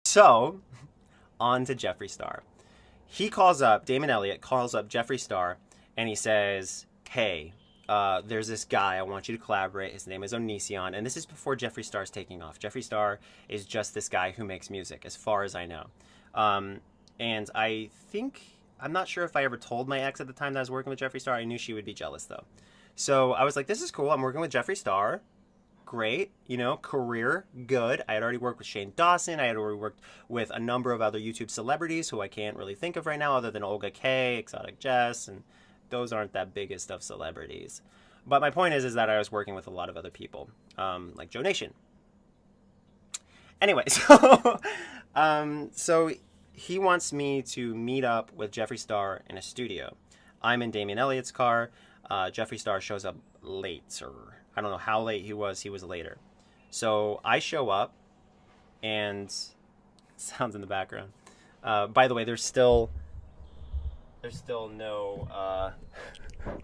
So, on to Jeffree Star. Damon Elliott calls up Jeffree Star, and he says, hey, there's this guy, I want you to collaborate. His name is Onision, and this is before Jeffree Star's taking off. Jeffree Star is just this guy who makes music, as far as I know. And I'm not sure if I ever told my ex at the time that I was working with Jeffree Star. I knew she would be jealous, though. So I was like, this is cool. I'm working with Jeffree Star. Great, career, good. I had already worked with Shane Dawson. I had already worked with a number of other YouTube celebrities who I can't really think of right now other than Olga K, Exotic Jess, and those aren't that biggest of celebrities. But my point is that I was working with a lot of other people, like Joe Nation. Anyway, so he wants me to meet up with Jeffree Star in a studio. I'm in Damien Elliott's car. Jeffree Star shows up late, or I don't know how late he was later. So I show up, and sounds in the background. By the way, there's still no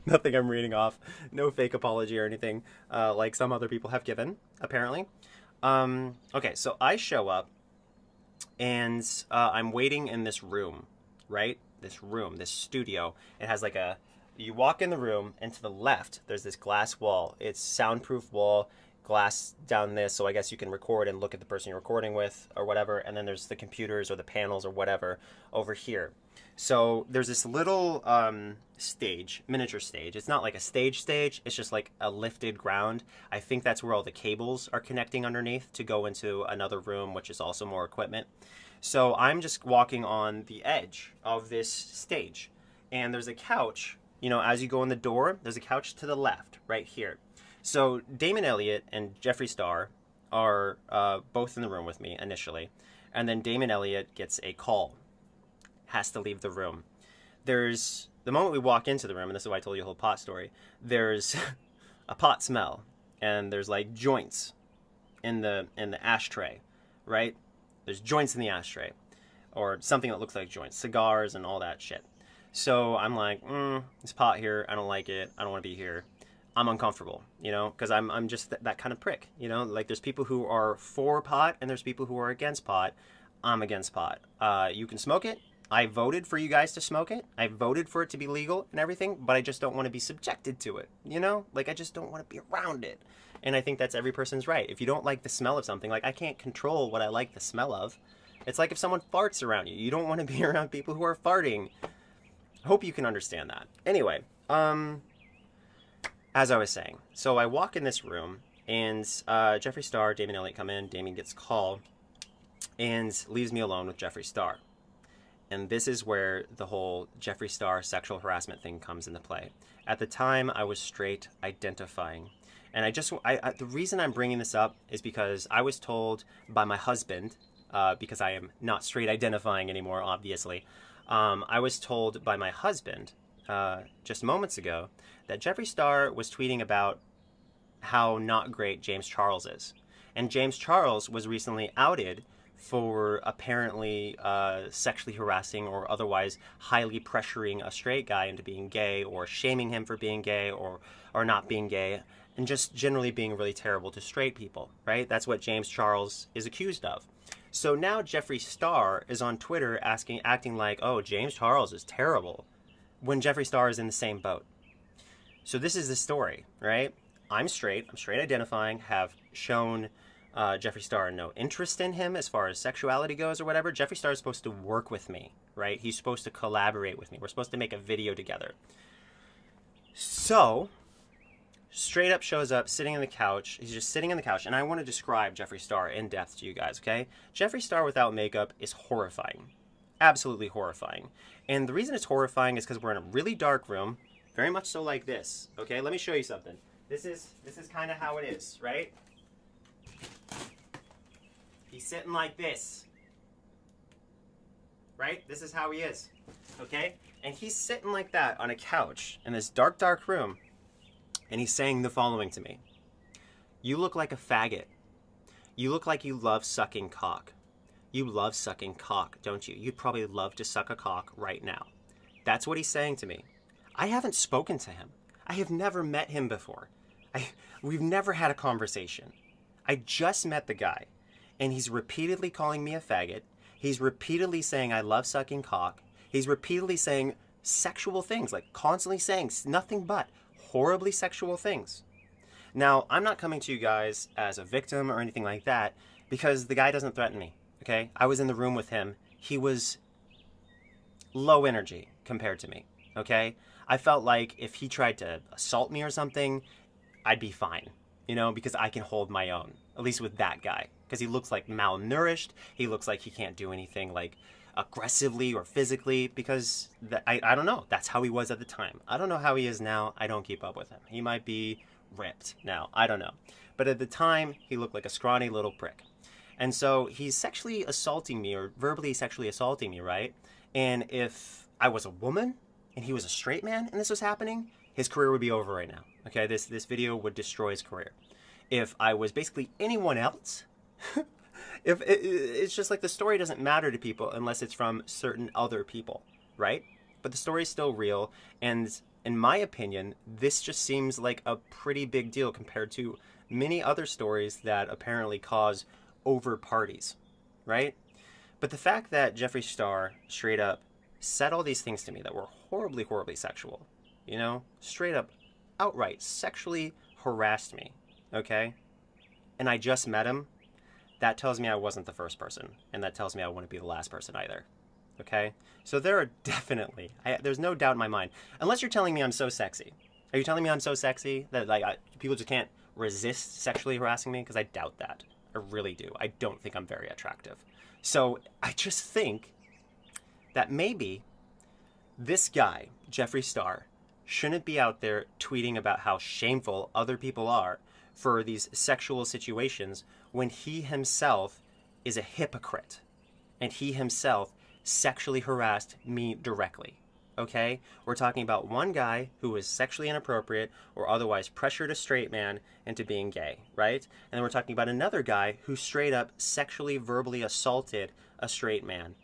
nothing I'm reading off, no fake apology or anything like some other people have given, apparently. Okay, so I show up, and I'm waiting in this room, right? This studio. It has like you walk in the room, and to the left, there's this glass wall. It's soundproof wall, glass down this, so I guess you can record and look at the person you're recording with or whatever, and then there's the computers or the panels or whatever over here. So there's this little miniature stage. It's not like a stage, it's just like a lifted ground. I think that's where all the cables are connecting underneath to go into another room, which is also more equipment. So I'm just walking on the edge of this stage, and there's a couch. As you go in the door, there's a couch to the left, right here. So Damon Elliott and Jeffree Star are both in the room with me initially. And then Damon Elliott gets a call, has to leave the room. There's, the moment we walk into the room, and this is why I told you a whole pot story, there's a pot smell. And there's like joints in the ashtray, right? There's joints in the ashtray. Or something that looks like joints, cigars and all that shit. So I'm like, this pot here, I don't like it. I don't want to be here. I'm uncomfortable, because I'm just that kind of prick, like there's people who are for pot and there's people who are against pot. I'm against pot. You can smoke it. I voted for you guys to smoke it. I voted for it to be legal and everything, but I just don't want to be subjected to it, like I just don't want to be around it. And I think that's every person's right. If you don't like the smell of something, like I can't control what I like the smell of. It's like if someone farts around you. You don't want to be around people who are farting. Hope you can understand that. Anyway, as I was saying, so I walk in this room, and Jeffree Star, Damon Elliott come in. Damon gets a call and leaves me alone with Jeffree Star. And this is where the whole Jeffree Star sexual harassment thing comes into play. At the time, I was straight identifying. And the reason I'm bringing this up is because I was told by my husband, because I am not straight identifying anymore, obviously. I was told by my husband just moments ago that Jeffree Star was tweeting about how not great James Charles is. And James Charles was recently outed for apparently sexually harassing or otherwise highly pressuring a straight guy into being gay, or shaming him for being gay or not being gay, and just generally being really terrible to straight people, right? That's what James Charles is accused of. So now Jeffree Star is on Twitter acting like, oh, James Charles is terrible, when Jeffree Star is in the same boat. So this is the story, right? I'm straight identifying, have shown Jeffree Star no interest in him as far as sexuality goes or whatever. Jeffree Star is supposed to work with me, right? He's supposed to collaborate with me. We're supposed to make a video together. So straight up shows up, sitting on the couch. He's just sitting on the couch, and I want to describe Jeffree Star in depth to you guys, okay? Jeffree Star without makeup is horrifying. Absolutely horrifying. And the reason it's horrifying is because we're in a really dark room, very much so like this, okay? Let me show you something. This is kind of how it is, right? He's sitting like this, right? This is how he is, okay? And he's sitting like that on a couch in this dark, dark room. And he's saying the following to me. You look like a faggot. You look like you love sucking cock. You love sucking cock, don't you? You'd probably love to suck a cock right now. That's what he's saying to me. I haven't spoken to him. I have never met him before. We've never had a conversation. I just met the guy, and he's repeatedly calling me a faggot. He's repeatedly saying, I love sucking cock. He's repeatedly saying sexual things, like constantly saying nothing but horribly sexual things. Now, I'm not coming to you guys as a victim or anything like that, because the guy doesn't threaten me, okay? I was in the room with him. He was low energy compared to me, okay? I felt like if he tried to assault me or something, I'd be fine, you know, because I can hold my own, at least with that guy, because he looks like malnourished. He looks like he can't do anything like aggressively or physically, because I don't know. That's how he was at the time. I don't know how he is now. I don't keep up with him. He might be ripped now. I don't know. But at the time, he looked like a scrawny little prick. And so he's sexually assaulting me, or verbally sexually assaulting me, right? And if I was a woman and he was a straight man and this was happening, his career would be over right now. Okay, this video would destroy his career. If I was basically anyone else, it's just like the story doesn't matter to people unless it's from certain other people, right? But the story's still real, and in my opinion, this just seems like a pretty big deal compared to many other stories that apparently cause over parties, right? But the fact that Jeffree Star straight up said all these things to me that were horribly, horribly sexual, you know, straight up, outright sexually harassed me, okay? And I just met him, that tells me I wasn't the first person, and that tells me I wouldn't be the last person either, okay? So there are definitely, there's no doubt in my mind, unless you're telling me I'm so sexy. Are you telling me I'm so sexy that like people just can't resist sexually harassing me? Because I doubt that. I really do. I don't think I'm very attractive. So I just think that maybe this guy, Jeffree Star, shouldn't be out there tweeting about how shameful other people are for these sexual situations when he himself is a hypocrite and he himself sexually harassed me directly. Okay? We're talking about one guy who was sexually inappropriate or otherwise pressured a straight man into being gay, right? And then we're talking about another guy who straight up sexually verbally assaulted a straight man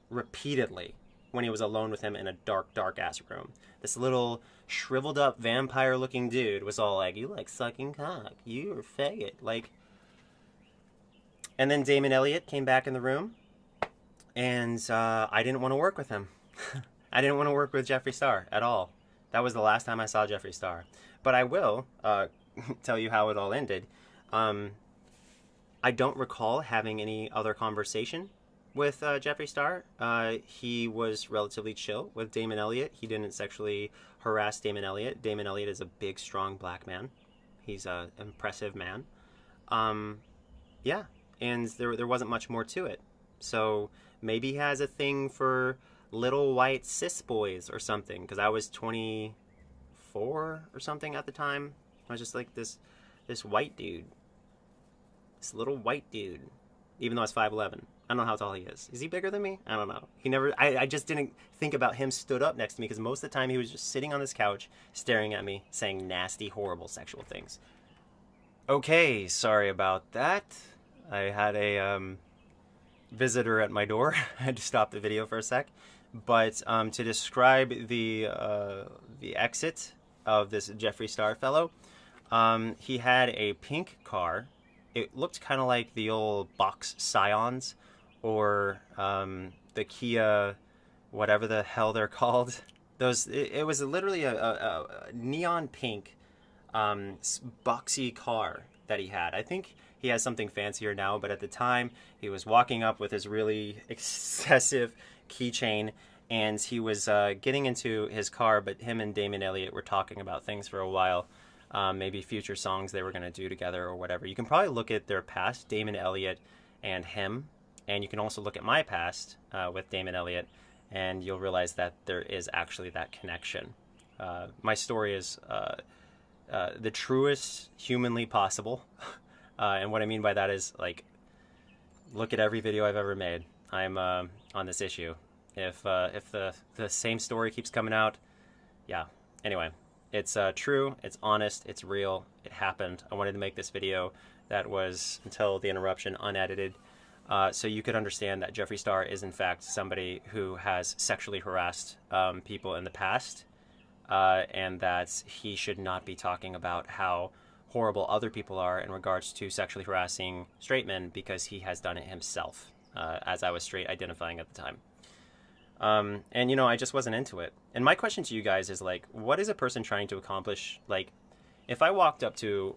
repeatedly when he was alone with him in a dark, dark ass room. This little shriveled up vampire looking dude was all like, you like sucking cock, you're a faggot. Like, and then Damon Elliott came back in the room, and I didn't want to work with him. I didn't want to work with Jeffree Star at all. That was the last time I saw Jeffree Star. But I will tell you how it all ended. I don't recall having any other conversation with Jeffree Star. He was relatively chill with Damon Elliott. He didn't sexually harass Damon Elliott. Damon Elliott is a big, strong black man. He's an impressive man. Yeah, and there wasn't much more to it. So maybe he has a thing for little white cis boys or something, because I was 24 or something at the time. I was just like this white dude. This little white dude. Even though I was 5'11". I don't know how tall he is. Is he bigger than me? I don't know. He never. I just didn't think about him stood up next to me, because most of the time he was just sitting on this couch staring at me saying nasty, horrible sexual things. Okay, sorry about that. I had a visitor at my door. I had to stop the video for a sec. But to describe the exit of this Jeffree Star fellow, he had a pink car. It looked kind of like the old box Scions, or the Kia, whatever the hell they're called. It was literally a neon pink boxy car that he had. I think he has something fancier now, but at the time he was walking up with his really excessive keychain, and he was getting into his car, but him and Damon Elliott were talking about things for a while, maybe future songs they were going to do together or whatever. You can probably look at their past, Damon Elliott and him, and you can also look at my past with Damon Elliott, and you'll realize that there is actually that connection. My story is the truest humanly possible, and what I mean by that is, like, look at every video I've ever made. I'm on this issue. If the same story keeps coming out, yeah. Anyway, it's true, it's honest, it's real, it happened. I wanted to make this video that was, until the interruption, unedited, so you could understand that Jeffree Star is in fact somebody who has sexually harassed people in the past, and that he should not be talking about how horrible other people are in regards to sexually harassing straight men, because he has done it himself. as I was straight identifying at the time. And I just wasn't into it. And my question to you guys is like, what is a person trying to accomplish? Like, if I walked up to,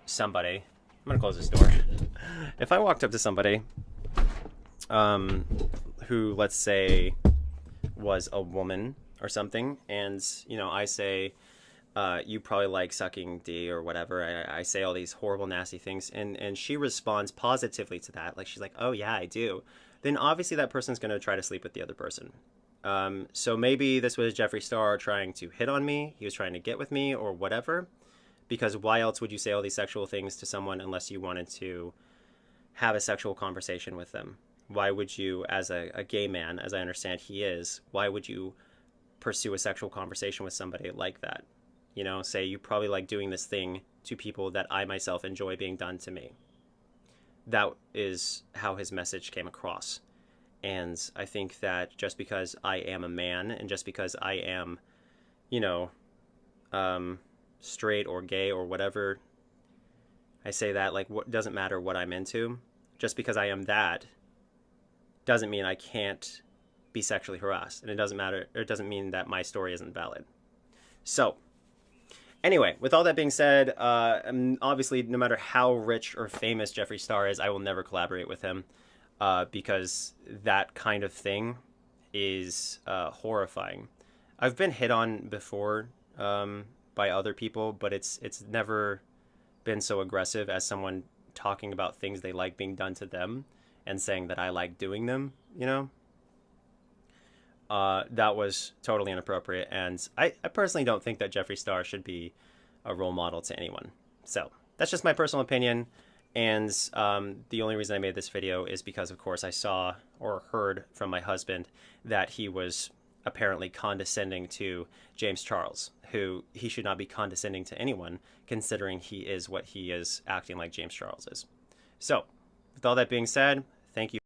somebody, I'm gonna close this door. If I walked up to somebody, who, let's say, was a woman or something, and I say, you probably like sucking D or whatever. I say all these horrible, nasty things, and she responds positively to that. Like, she's like, oh yeah, I do. Then obviously that person's going to try to sleep with the other person. So maybe this was Jeffree Star trying to hit on me. He was trying to get with me or whatever. Because why else would you say all these sexual things to someone unless you wanted to have a sexual conversation with them? Why would you, as a gay man, as I understand he is, why would you pursue a sexual conversation with somebody like that? Say you probably like doing this thing to people that I myself enjoy being done to me. That is how his message came across. And I think that just because I am a man and just because I am, straight or gay or whatever, I say that, like, what doesn't matter what I'm into. Just because I am that doesn't mean I can't be sexually harassed. And it doesn't mean that my story isn't valid. So, anyway, with all that being said, obviously, no matter how rich or famous Jeffree Star is, I will never collaborate with him because that kind of thing is horrifying. I've been hit on before by other people, but it's never been so aggressive as someone talking about things they like being done to them and saying that I like doing them, that was totally inappropriate, and I personally don't think that Jeffree Star should be a role model to anyone. So that's just my personal opinion, and the only reason I made this video is because, of course, I saw or heard from my husband that he was apparently condescending to James Charles, who he should not be condescending to anyone, considering he is what he is, acting like James Charles is. So, with all that being said, thank you.